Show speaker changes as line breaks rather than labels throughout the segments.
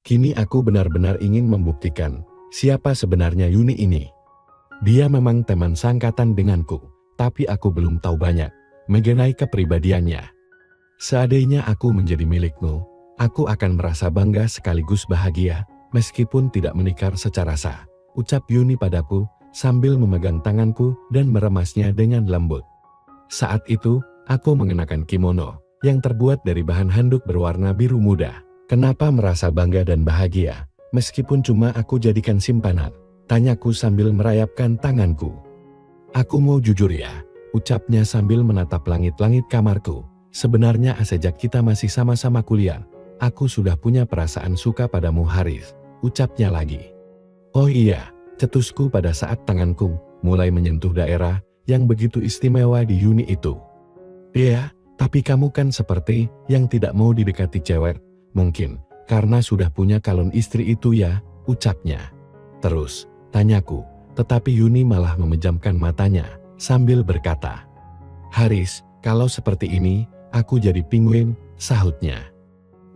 Kini aku benar-benar ingin membuktikan siapa sebenarnya Yuni ini. Dia memang teman sangkatan denganku, tapi aku belum tahu banyak mengenai kepribadiannya. Seandainya aku menjadi milikmu, aku akan merasa bangga sekaligus bahagia, meskipun tidak menikah secara sah, ucap Yuni padaku sambil memegang tanganku dan meremasnya dengan lembut. Saat itu, aku mengenakan kimono yang terbuat dari bahan handuk berwarna biru muda. Kenapa merasa bangga dan bahagia, meskipun cuma aku jadikan simpanan? Tanyaku sambil merayapkan tanganku. Aku mau jujur ya, ucapnya sambil menatap langit-langit kamarku. Sebenarnya sejak kita masih sama-sama kuliah, aku sudah punya perasaan suka padamu Haris, ucapnya lagi. Oh iya, cetusku pada saat tanganku mulai menyentuh daerah yang begitu istimewa di Yuni itu. Iya, tapi kamu kan seperti yang tidak mau didekati cewek. Mungkin karena sudah punya calon istri itu ya, ucapnya. Terus, tanyaku, tetapi Yuni malah memejamkan matanya sambil berkata, Haris, kalau seperti ini, aku jadi penguin, sahutnya.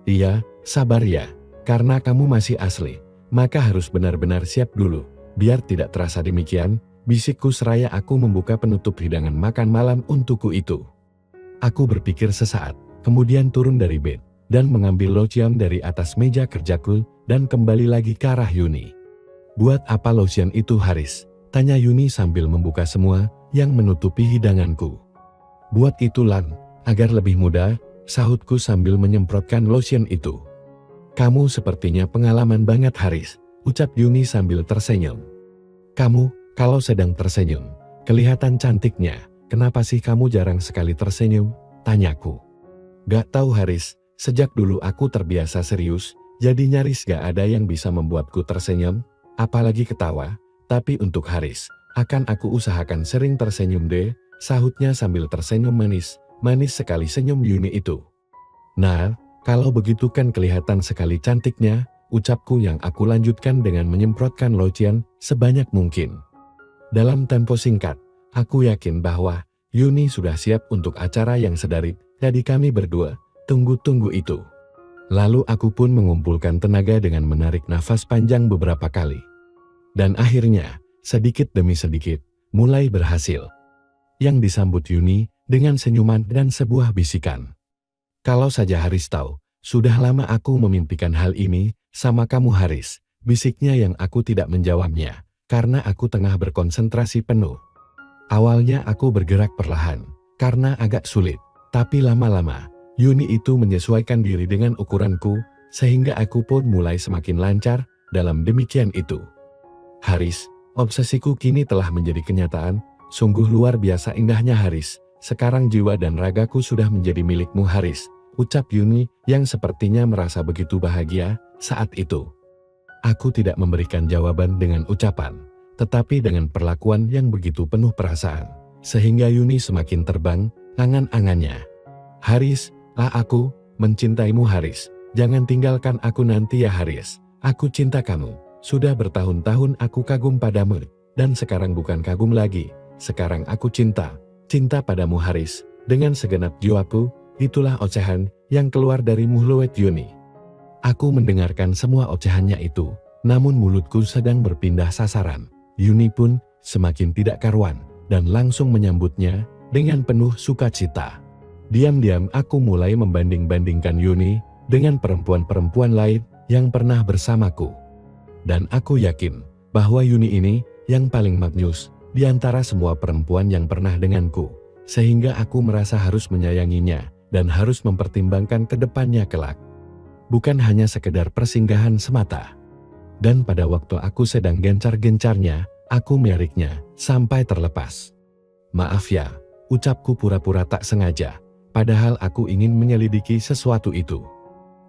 Iya, sabar ya, karena kamu masih asli, maka harus benar-benar siap dulu. Biar tidak terasa demikian, bisikku seraya aku membuka penutup hidangan makan malam untukku itu. Aku berpikir sesaat, kemudian turun dari bed dan mengambil lotion dari atas meja kerjaku dan kembali lagi ke arah Yuni. Buat apa lotion itu Haris? Tanya Yuni sambil membuka semua yang menutupi hidanganku. Buat itu Lan, agar lebih mudah, sahutku sambil menyemprotkan lotion itu. Kamu sepertinya pengalaman banget Haris, ucap Yuni sambil tersenyum. Kamu, kalau sedang tersenyum, kelihatan cantiknya. Kenapa sih kamu jarang sekali tersenyum? Tanyaku. Gak tahu Haris, sejak dulu aku terbiasa serius, jadi nyaris gak ada yang bisa membuatku tersenyum, apalagi ketawa. Tapi untuk Haris, akan aku usahakan sering tersenyum deh, sahutnya sambil tersenyum manis, manis sekali senyum Yuni itu. Nah, kalau begitu kan kelihatan sekali cantiknya, ucapku yang aku lanjutkan dengan menyemprotkan lotion sebanyak mungkin. Dalam tempo singkat, aku yakin bahwa Yuni sudah siap untuk acara yang sedari, jadi kami berdua tunggu-tunggu itu. Lalu aku pun mengumpulkan tenaga dengan menarik nafas panjang beberapa kali. Dan akhirnya, sedikit demi sedikit, mulai berhasil. Yang disambut Yuni dengan senyuman dan sebuah bisikan. Kalau saja Haris tahu, sudah lama aku memimpikan hal ini sama kamu Haris, bisiknya yang aku tidak menjawabnya, karena aku tengah berkonsentrasi penuh. Awalnya aku bergerak perlahan, karena agak sulit, tapi lama-lama, Yuni itu menyesuaikan diri dengan ukuranku, sehingga aku pun mulai semakin lancar dalam demikian itu. Haris, obsesiku kini telah menjadi kenyataan, sungguh luar biasa indahnya Haris, sekarang jiwa dan ragaku sudah menjadi milikmu Haris, ucap Yuni yang sepertinya merasa begitu bahagia saat itu. Aku tidak memberikan jawaban dengan ucapan, tetapi dengan perlakuan yang begitu penuh perasaan, sehingga Yuni semakin terbang angan-angannya. Haris, aku mencintaimu Haris, jangan tinggalkan aku nanti ya Haris, aku cinta kamu, sudah bertahun-tahun aku kagum padamu, dan sekarang bukan kagum lagi, sekarang aku cinta padamu Haris, dengan segenap jiwaku, itulah ocehan yang keluar dari mulut Yuni. Aku mendengarkan semua ocehannya itu, namun mulutku sedang berpindah sasaran. Yuni pun semakin tidak karuan, dan langsung menyambutnya dengan penuh sukacita. Diam-diam aku mulai membanding-bandingkan Yuni dengan perempuan-perempuan lain yang pernah bersamaku. Dan aku yakin bahwa Yuni ini yang paling magnus di antara semua perempuan yang pernah denganku, sehingga aku merasa harus menyayanginya dan harus mempertimbangkan ke depannya kelak. Bukan hanya sekedar persinggahan semata. Dan pada waktu aku sedang gencar-gencarnya, aku meliriknya sampai terlepas. Maaf ya, ucapku pura-pura tak sengaja, padahal aku ingin menyelidiki sesuatu itu.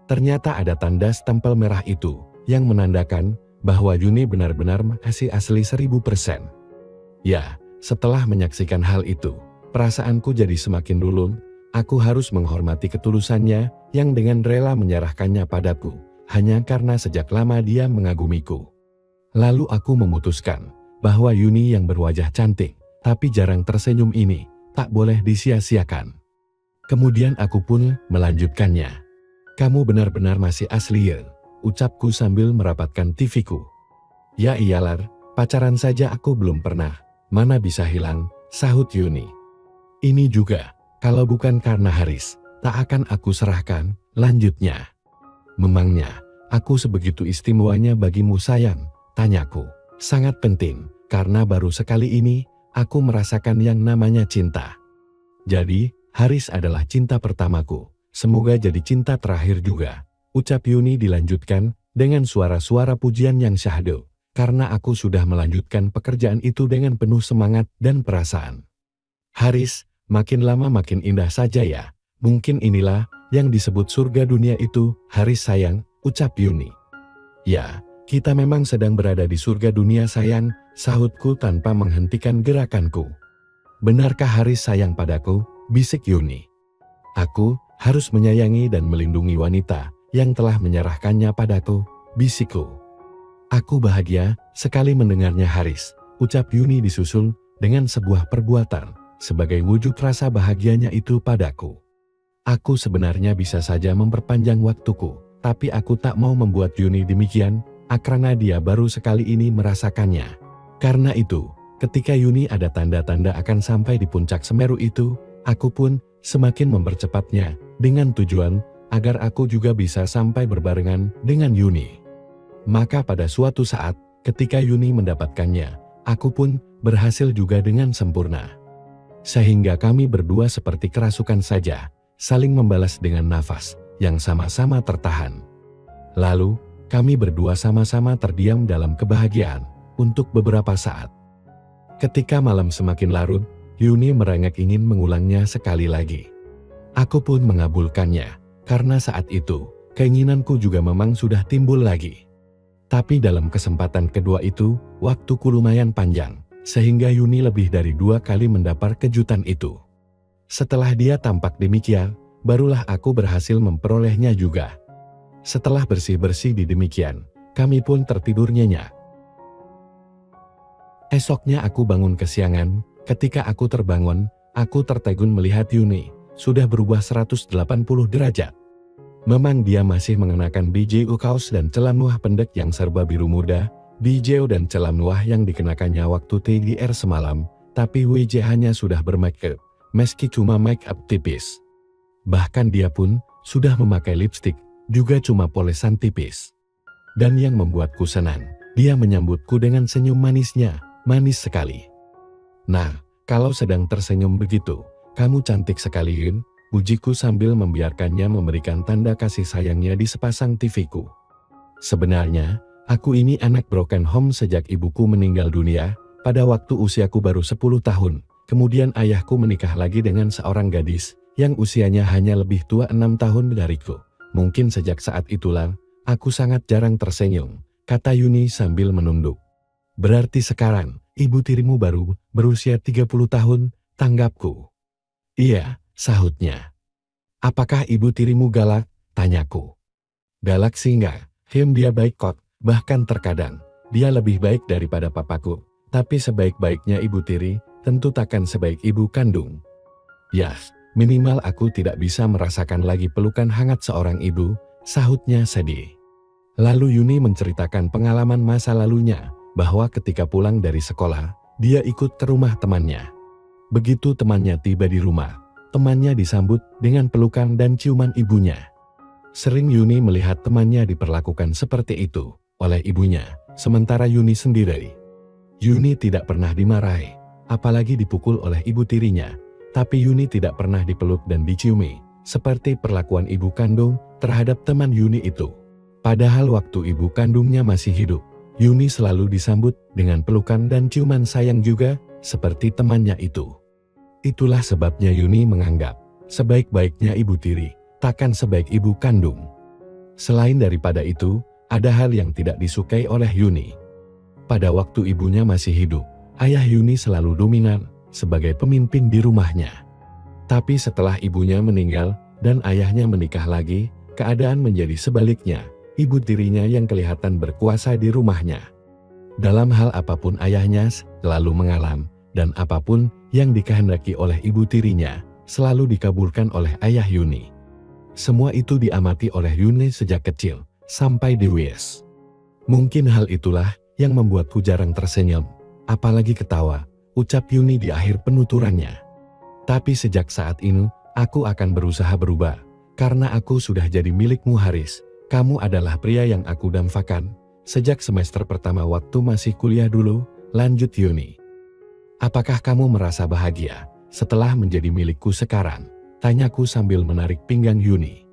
Ternyata ada tanda stempel merah itu, yang menandakan bahwa Yuni benar-benar masih asli 1000%. Ya, setelah menyaksikan hal itu, perasaanku jadi semakin luluh. Aku harus menghormati ketulusannya yang dengan rela menyerahkannya padaku, hanya karena sejak lama dia mengagumiku. Lalu aku memutuskan bahwa Yuni yang berwajah cantik, tapi jarang tersenyum ini, tak boleh disia-siakan. Kemudian aku pun melanjutkannya. Kamu benar-benar masih asli ya, ucapku sambil merapatkan TV-ku. Ya iyalah, pacaran saja aku belum pernah, mana bisa hilang, sahut Yuni. Ini juga, kalau bukan karena Haris, tak akan aku serahkan, lanjutnya. Memangnya, aku sebegitu istimewanya bagimu sayang, tanyaku. Sangat penting, karena baru sekali ini, aku merasakan yang namanya cinta. Jadi, Haris adalah cinta pertamaku, semoga jadi cinta terakhir juga, ucap Yuni dilanjutkan dengan suara-suara pujian yang syahdu, karena aku sudah melanjutkan pekerjaan itu dengan penuh semangat dan perasaan. Haris, makin lama makin indah saja ya, mungkin inilah yang disebut surga dunia itu, Haris sayang, ucap Yuni. Ya, kita memang sedang berada di surga dunia sayang, sahutku tanpa menghentikan gerakanku. Benarkah Haris sayang padaku? Bisik Yuni. Aku harus menyayangi dan melindungi wanita yang telah menyerahkannya padaku, bisikku. Aku bahagia sekali mendengarnya Haris, ucap Yuni disusul dengan sebuah perbuatan sebagai wujud rasa bahagianya itu padaku. Aku sebenarnya bisa saja memperpanjang waktuku, tapi aku tak mau membuat Yuni demikian, karena dia baru sekali ini merasakannya. Karena itu, ketika Yuni ada tanda-tanda akan sampai di puncak Semeru itu, aku pun semakin mempercepatnya dengan tujuan agar aku juga bisa sampai berbarengan dengan Yuni. Maka pada suatu saat, ketika Yuni mendapatkannya, aku pun berhasil juga dengan sempurna. Sehingga kami berdua seperti kerasukan saja, saling membalas dengan nafas yang sama-sama tertahan. Lalu, kami berdua sama-sama terdiam dalam kebahagiaan untuk beberapa saat. Ketika malam semakin larut, Yuni merengek ingin mengulangnya sekali lagi. Aku pun mengabulkannya, karena saat itu, keinginanku juga memang sudah timbul lagi. Tapi dalam kesempatan kedua itu, waktuku lumayan panjang, sehingga Yuni lebih dari 2 kali mendapat kejutan itu. Setelah dia tampak demikian, barulah aku berhasil memperolehnya juga. Setelah bersih-bersih di demikian, kami pun tertidur nyenyak. Esoknya aku bangun kesiangan. Ketika aku terbangun, aku tertegun melihat Yuni sudah berubah 180 derajat. Memang dia masih mengenakan baju kaos dan celan nuah pendek yang serba biru muda, baju dan celan nuah yang dikenakannya waktu TGR semalam, tapi wajahnya sudah bermake up, meski cuma make up tipis. Bahkan dia pun sudah memakai lipstik, juga cuma polesan tipis. Dan yang membuatku senang, dia menyambutku dengan senyum manisnya, manis sekali. Nah, kalau sedang tersenyum begitu, kamu cantik sekali Yun, pujiku sambil membiarkannya memberikan tanda kasih sayangnya di sepasang TV-ku. Sebenarnya, aku ini anak broken home sejak ibuku meninggal dunia, pada waktu usiaku baru 10 tahun, kemudian ayahku menikah lagi dengan seorang gadis, yang usianya hanya lebih tua 6 tahun dariku. Mungkin sejak saat itulah, aku sangat jarang tersenyum, kata Yuni sambil menunduk. Berarti sekarang, ibu tirimu baru berusia 30 tahun, tanggapku. Iya, sahutnya. Apakah ibu tirimu galak? Tanyaku. Galak sih enggak, dia baik kok, bahkan terkadang, dia lebih baik daripada papaku. Tapi sebaik-baiknya ibu tiri, tentu takkan sebaik ibu kandung. Ya, minimal aku tidak bisa merasakan lagi pelukan hangat seorang ibu, sahutnya sedih. Lalu Yuni menceritakan pengalaman masa lalunya, bahwa ketika pulang dari sekolah, dia ikut ke rumah temannya. Begitu temannya tiba di rumah, temannya disambut dengan pelukan dan ciuman ibunya. Sering Yuni melihat temannya diperlakukan seperti itu oleh ibunya, sementara Yuni sendiri. Yuni tidak pernah dimarahi, apalagi dipukul oleh ibu tirinya, tapi Yuni tidak pernah dipeluk dan diciumi, seperti perlakuan ibu kandung terhadap teman Yuni itu. Padahal waktu ibu kandungnya masih hidup, Yuni selalu disambut dengan pelukan dan ciuman sayang juga, seperti temannya itu. Itulah sebabnya Yuni menganggap, sebaik-baiknya ibu tiri, takkan sebaik ibu kandung. Selain daripada itu, ada hal yang tidak disukai oleh Yuni. Pada waktu ibunya masih hidup, ayah Yuni selalu dominan sebagai pemimpin di rumahnya. Tapi setelah ibunya meninggal dan ayahnya menikah lagi, keadaan menjadi sebaliknya. Ibu tirinya yang kelihatan berkuasa di rumahnya. Dalam hal apapun ayahnya selalu mengalah, dan apapun yang dikehendaki oleh ibu tirinya selalu dikabulkan oleh ayah Yuni. Semua itu diamati oleh Yuni sejak kecil, sampai dewes. Mungkin hal itulah yang membuatku jarang tersenyum, apalagi ketawa, ucap Yuni di akhir penuturannya. Tapi sejak saat ini, aku akan berusaha berubah, karena aku sudah jadi milikmu Haris. Kamu adalah pria yang aku dambakan, sejak semester pertama waktu masih kuliah dulu, lanjut Yuni. Apakah kamu merasa bahagia setelah menjadi milikku sekarang? Tanyaku sambil menarik pinggang Yuni.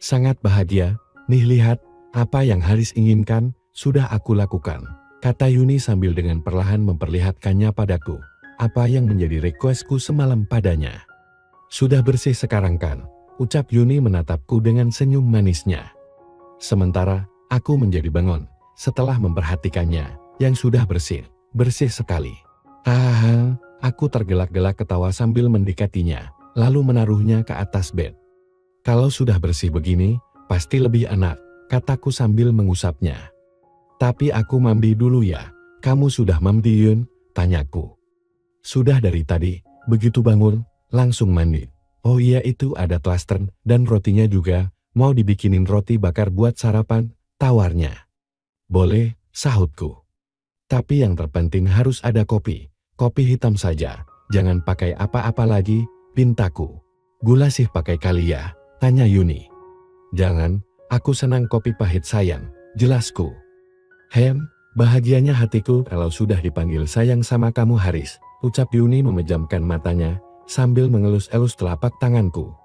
Sangat bahagia, nih lihat, apa yang Haris inginkan, sudah aku lakukan, kata Yuni sambil dengan perlahan memperlihatkannya padaku. Apa yang menjadi requestku semalam padanya. Sudah bersih sekarang kan, ucap Yuni menatapku dengan senyum manisnya. Sementara, aku menjadi bangun, setelah memperhatikannya, yang sudah bersih, bersih sekali. Aku tergelak-gelak ketawa sambil mendekatinya, lalu menaruhnya ke atas bed. Kalau sudah bersih begini, pasti lebih enak, kataku sambil mengusapnya. Tapi aku mandi dulu ya, kamu sudah mandi Yun? Tanyaku. Sudah dari tadi, begitu bangun, langsung mandi. Oh iya itu ada klaster dan rotinya juga, mau dibikinin roti bakar buat sarapan, tawarnya. Boleh, sahutku. Tapi yang terpenting harus ada kopi, kopi hitam saja, jangan pakai apa-apa lagi, pintaku. Gula sih pakai kali ya, tanya Yuni. Jangan, aku senang kopi pahit sayang, jelasku. Bahagianya hatiku kalau sudah dipanggil sayang sama kamu Haris, ucap Yuni memejamkan matanya, sambil mengelus-elus telapak tanganku.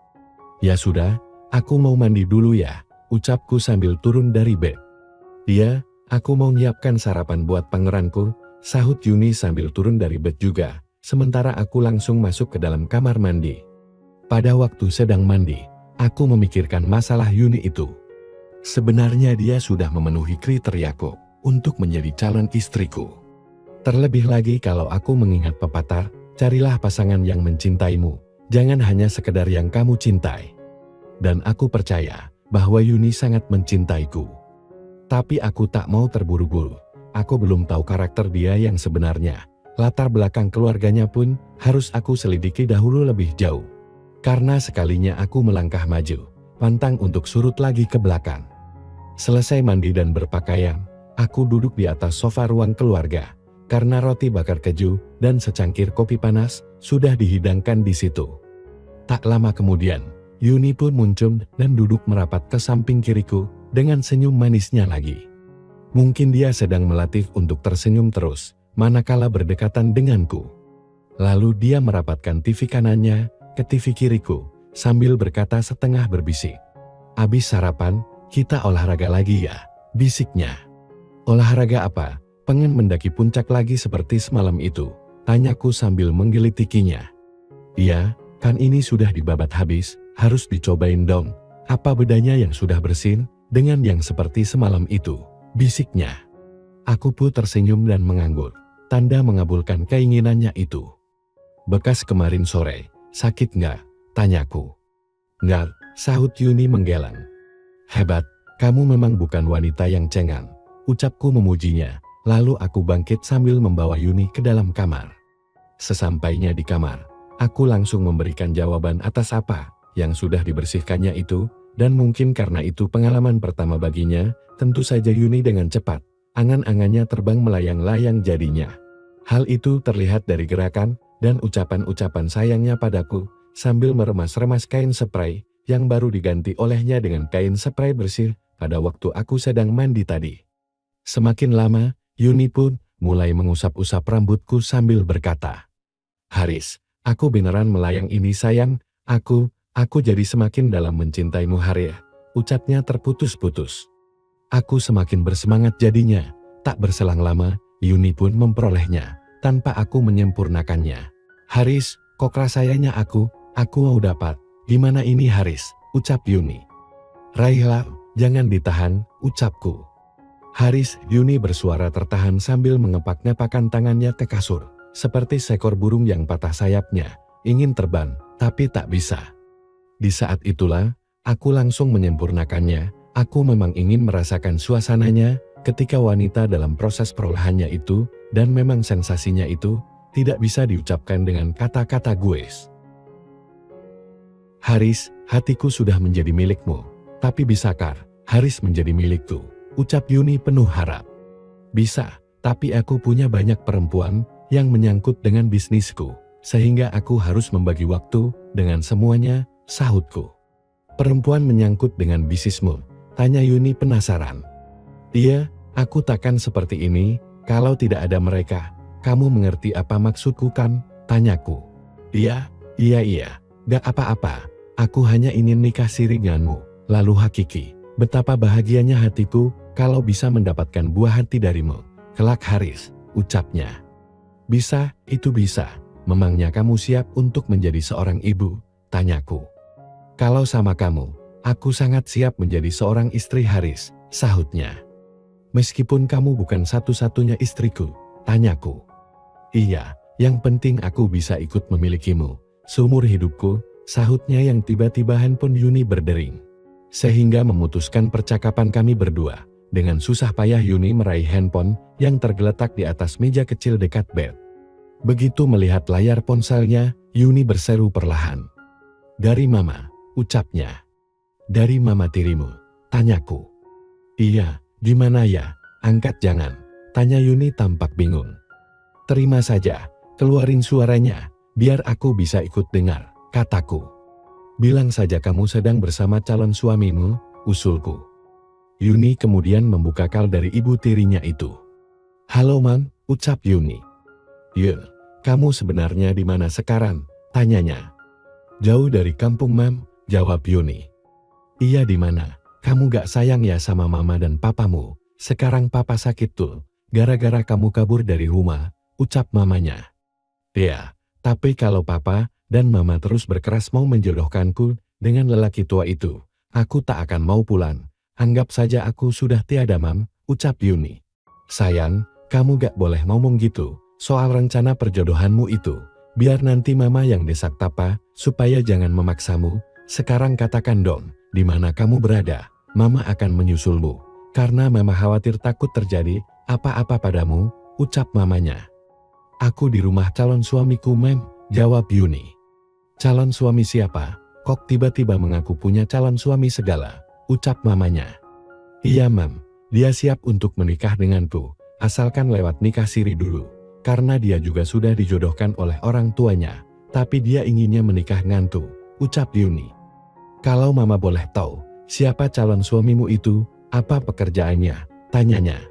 Ya sudah, aku mau mandi dulu ya, ucapku sambil turun dari bed. Iya, aku mau nyiapkan sarapan buat pangeranku, sahut Yuni sambil turun dari bed juga, sementara aku langsung masuk ke dalam kamar mandi. Pada waktu sedang mandi, aku memikirkan masalah Yuni itu. Sebenarnya dia sudah memenuhi kriteriaku untuk menjadi calon istriku. Terlebih lagi kalau aku mengingat pepatah, carilah pasangan yang mencintaimu, jangan hanya sekedar yang kamu cintai. Dan aku percaya bahwa Yuni sangat mencintaiku. Tapi aku tak mau terburu-buru. Aku belum tahu karakter dia yang sebenarnya. Latar belakang keluarganya pun harus aku selidiki dahulu lebih jauh. Karena sekalinya aku melangkah maju, pantang untuk surut lagi ke belakang. Selesai mandi dan berpakaian, aku duduk di atas sofa ruang keluarga. Karena roti bakar keju dan secangkir kopi panas sudah dihidangkan di situ. Tak lama kemudian, Yuni pun muncul dan duduk merapat ke samping kiriku dengan senyum manisnya lagi. Mungkin dia sedang melatih untuk tersenyum terus, manakala berdekatan denganku. Lalu dia merapatkan TV kanannya ke TV kiriku, sambil berkata setengah berbisik. Abis sarapan, kita olahraga lagi ya, bisiknya. Olahraga apa? Pengen mendaki puncak lagi seperti semalam itu, tanyaku sambil menggelitikinya. Iya, kan ini sudah dibabat habis, harus dicobain dong. Apa bedanya yang sudah bersih dengan yang seperti semalam itu, bisiknya. Aku pun tersenyum dan mengangguk, tanda mengabulkan keinginannya itu. Bekas kemarin sore, sakit nggak? Tanyaku. Nggak, sahut Yuni menggeleng. Hebat, kamu memang bukan wanita yang cengang, ucapku memujinya, lalu aku bangkit sambil membawa Yuni ke dalam kamar. Sesampainya di kamar, aku langsung memberikan jawaban atas apa yang sudah dibersihkannya itu, dan mungkin karena itu pengalaman pertama baginya, tentu saja Yuni dengan cepat, angan-angannya terbang melayang-layang jadinya. Hal itu terlihat dari gerakan dan ucapan-ucapan sayangnya padaku, sambil meremas-remas kain spray yang baru diganti olehnya dengan kain spray bersih pada waktu aku sedang mandi tadi. Semakin lama, Yuni pun mulai mengusap-usap rambutku sambil berkata, Haris, aku beneran melayang ini sayang, aku jadi semakin dalam mencintaimu Haris, ucapnya terputus-putus. Aku semakin bersemangat jadinya, tak berselang lama, Yuni pun memperolehnya, tanpa aku menyempurnakannya. Haris, kok rasanya aku mau dapat, gimana ini Haris, ucap Yuni. Raihlah, jangan ditahan, ucapku. Haris, Yuni bersuara tertahan sambil mengepak-ngepakkan tangannya ke kasur, seperti seekor burung yang patah sayapnya, ingin terbang, tapi tak bisa. Di saat itulah, aku langsung menyempurnakannya, aku memang ingin merasakan suasananya, ketika wanita dalam proses perolahannya itu, dan memang sensasinya itu, tidak bisa diucapkan dengan kata-kata gue. Haris, hatiku sudah menjadi milikmu, tapi bisakah Haris menjadi milikku, ucap Yuni penuh harap. Bisa, tapi aku punya banyak perempuan yang menyangkut dengan bisnisku, sehingga aku harus membagi waktu dengan semuanya, sahutku. Perempuan menyangkut dengan bisnismu, tanya Yuni penasaran. Iya, aku takkan seperti ini kalau tidak ada mereka. Kamu mengerti apa maksudku kan? Tanyaku. Iya, gak apa-apa. Aku hanya ingin nikah siri denganmu. Lalu hakiki, betapa bahagianya hatiku kalau bisa mendapatkan buah hati darimu. Kelak Haris, ucapnya. Bisa, itu bisa. Memangnya kamu siap untuk menjadi seorang ibu? Tanyaku. Kalau sama kamu, aku sangat siap menjadi seorang istri Haris, sahutnya. Meskipun kamu bukan satu-satunya istriku, tanyaku. Iya, yang penting aku bisa ikut memilikimu seumur hidupku, sahutnya yang tiba-tiba handphone Yuni berdering. Sehingga memutuskan percakapan kami berdua. Dengan susah payah Yuni meraih handphone yang tergeletak di atas meja kecil dekat bed. Begitu melihat layar ponselnya, Yuni berseru perlahan. Dari mama, ucapnya. Dari mama tirimu, tanyaku. Iya, gimana ya, angkat jangan, tanya Yuni tampak bingung. Terima saja, keluarin suaranya, biar aku bisa ikut dengar, kataku. Bilang saja kamu sedang bersama calon suamimu, usulku. Yuni kemudian membuka call dari ibu tirinya itu. Halo Mam, ucap Yuni. Yun, kamu sebenarnya di mana sekarang? Tanyanya. Jauh dari kampung Mam, jawab Yuni. Iya di mana? Kamu gak sayang ya sama mama dan papamu? Sekarang papa sakit tuh, gara-gara kamu kabur dari rumah, ucap mamanya. Ya, tapi kalau papa dan mama terus berkeras mau menjodohkanku dengan lelaki tua itu, aku tak akan mau pulang. Anggap saja aku sudah tiada Mam, ucap Yuni. Sayang, kamu gak boleh ngomong gitu soal rencana perjodohanmu itu. Biar nanti mama yang desak papa supaya jangan memaksamu. Sekarang katakan dong, di mana kamu berada? Mama akan menyusulmu. Karena mama khawatir takut terjadi apa-apa padamu, ucap mamanya. Aku di rumah calon suamiku Mem, jawab Yuni. Calon suami siapa? Kok tiba-tiba mengaku punya calon suami segala, ucap mamanya. Iya Mam, dia siap untuk menikah denganku, asalkan lewat nikah siri dulu. Karena dia juga sudah dijodohkan oleh orang tuanya, tapi dia inginnya menikah ngantu, ucap Yuni. Kalau mama boleh tahu, siapa calon suamimu itu, apa pekerjaannya, tanyanya.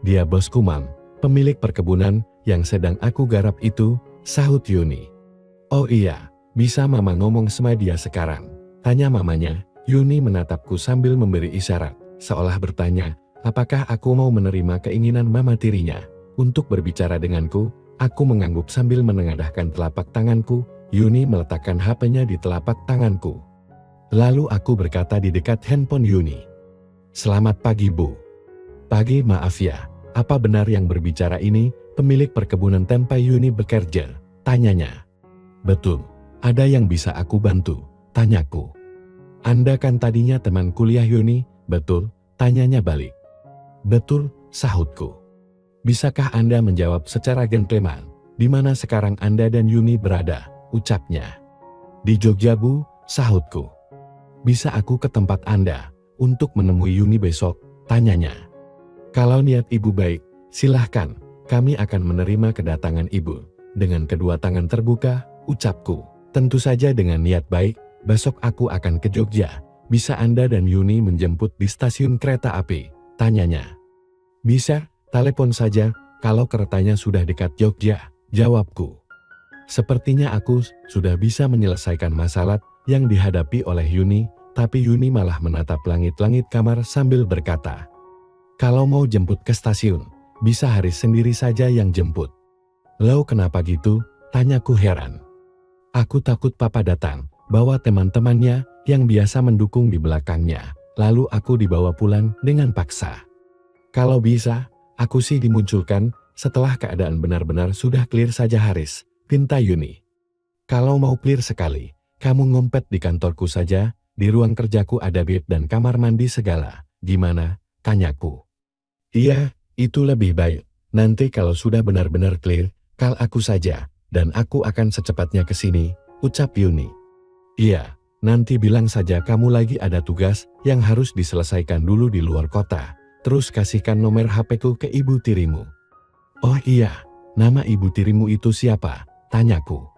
Dia bosku Mam, pemilik perkebunan yang sedang aku garap itu, sahut Yuni. Oh iya, bisa mama ngomong sama dia sekarang, tanya mamanya. Yuni menatapku sambil memberi isyarat, seolah bertanya, apakah aku mau menerima keinginan mama tirinya untuk berbicara denganku. Aku mengangguk sambil menengadahkan telapak tanganku. Yuni meletakkan HP-nya di telapak tanganku. Lalu aku berkata di dekat handphone Yuni. Selamat pagi Bu. Pagi, maaf ya, apa benar yang berbicara ini pemilik perkebunan tempe Yuni bekerja? Tanyanya. Betul, ada yang bisa aku bantu? Tanyaku. Anda kan tadinya teman kuliah Yuni, betul? Tanyanya balik. Betul, sahutku. Bisakah Anda menjawab secara gentleman, di mana sekarang Anda dan Yuni berada? Ucapnya. Di Jogja Bu, sahutku. Bisa aku ke tempat Anda untuk menemui Yuni besok? Tanyanya. Kalau niat Ibu baik, silahkan, kami akan menerima kedatangan Ibu dengan kedua tangan terbuka, ucapku. Tentu saja dengan niat baik, besok aku akan ke Jogja. Bisa Anda dan Yuni menjemput di stasiun kereta api? Tanyanya. Bisa, telepon saja, kalau keretanya sudah dekat Jogja, jawabku. Sepertinya aku sudah bisa menyelesaikan masalah yang dihadapi oleh Yuni, tapi Yuni malah menatap langit-langit kamar sambil berkata, kalau mau jemput ke stasiun, bisa Haris sendiri saja yang jemput. Loh kenapa gitu? Tanyaku heran. Aku takut papa datang, bawa teman-temannya yang biasa mendukung di belakangnya, lalu aku dibawa pulang dengan paksa. Kalau bisa, aku sih dimunculkan setelah keadaan benar-benar sudah clear saja Haris, pinta Yuni. Kalau mau clear sekali, kamu ngompet di kantorku saja, di ruang kerjaku ada bed dan kamar mandi segala, gimana? Tanyaku. Iya, itu lebih baik. Nanti kalau sudah benar-benar clear, call aku saja, dan aku akan secepatnya ke sini, ucap Yuni. Iya, Nanti bilang saja kamu lagi ada tugas yang harus diselesaikan dulu di luar kota. Terus kasihkan nomor HP-ku ke ibu tirimu. Oh iya, nama ibu tirimu itu siapa? Tanyaku.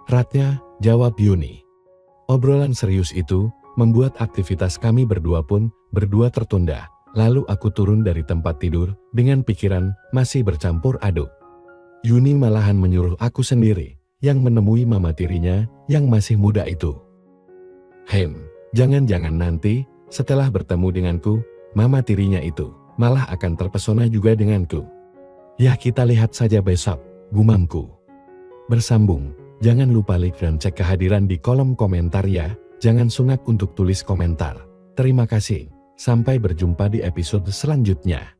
Ratnya, jawab Yuni. Obrolan serius itu membuat aktivitas kami berdua tertunda. Lalu aku turun dari tempat tidur dengan pikiran masih bercampur aduk. Yuni malahan menyuruh aku sendiri yang menemui mama tirinya yang masih muda itu. Jangan-jangan nanti setelah bertemu denganku, mama tirinya itu malah akan terpesona juga denganku. Ya kita lihat saja besok, gumamku. Bersambung, jangan lupa like dan cek kehadiran di kolom komentar ya. Jangan sungak untuk tulis komentar. Terima kasih. Sampai berjumpa di episode selanjutnya.